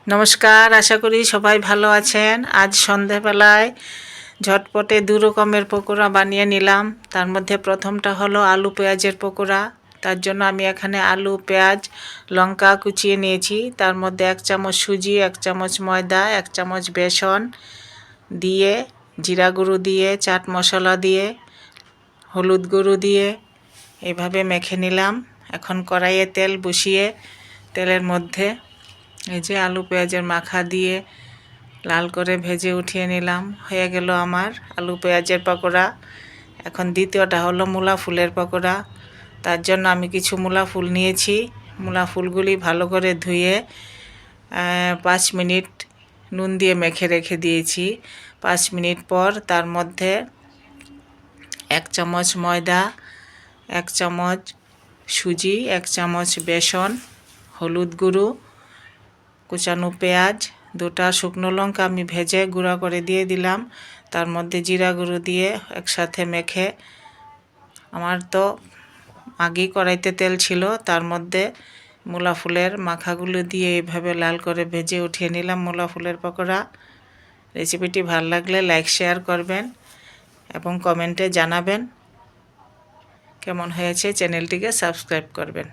নমস্কার, আশা করি সবাই ভালো আছেন। আজ সন্ধেবেলায় ঝটপটে দু রকমের পকোড়া বানিয়ে নিলাম। তার মধ্যে প্রথমটা হলো আলু পেঁয়াজের পকোড়া। তার জন্য আমি এখানে আলু, পেঁয়াজ, লঙ্কা কুচিয়ে নিয়েছি। তার মধ্যে 1 চামচ সুজি, 1 চামচ ময়দা, 1 চামচ বেসন দিয়ে, জিরা গুঁড়ো দিয়ে, চাট মশলা দিয়ে, হলুদ গুঁড়ো দিয়ে এইভাবে মেখে নিলাম। এখন কড়াইয়ে তেল বসিয়ে তেলের মধ্যে এই যে আলু পেঁয়াজের মাখা দিয়ে লাল করে ভেজে উঠিয়ে নিলাম। হয়ে গেল আমার আলু পেঁয়াজের পকোড়া। এখন দ্বিতীয়টা হলো মূলা ফুলের পকোড়া। তার জন্য আমি কিছু মূলা ফুল নিয়েছি। মূলা ফুলগুলি ভালো করে ধুয়ে 5 মিনিট নুন দিয়ে মেখে রেখে দিয়েছি। 5 মিনিট পর তার মধ্যে 1 চামচ ময়দা, 1 চামচ সুজি, 1 চামচ বেসন, হলুদ গুঁড়ো, কুচানো পেঁয়াজ, 2টা শুকনো লঙ্কা আমি ভেজে গুঁড়া করে দিয়ে দিলাম। তার মধ্যে জিরা গুঁড়ো দিয়ে একসাথে মেখে, আমার তো আগেই কড়াইতে তেল ছিল, তার মধ্যে মূলা ফুলের মাখাগুলো দিয়ে এইভাবে লাল করে ভেজে উঠিয়ে নিলাম মূলা ফুলের পকোড়া। রেসিপিটি ভালো লাগলে লাইক শেয়ার করবেন এবং কমেন্টে জানাবেন কেমন হয়েছে। চ্যানেলটিকে সাবস্ক্রাইব করবেন।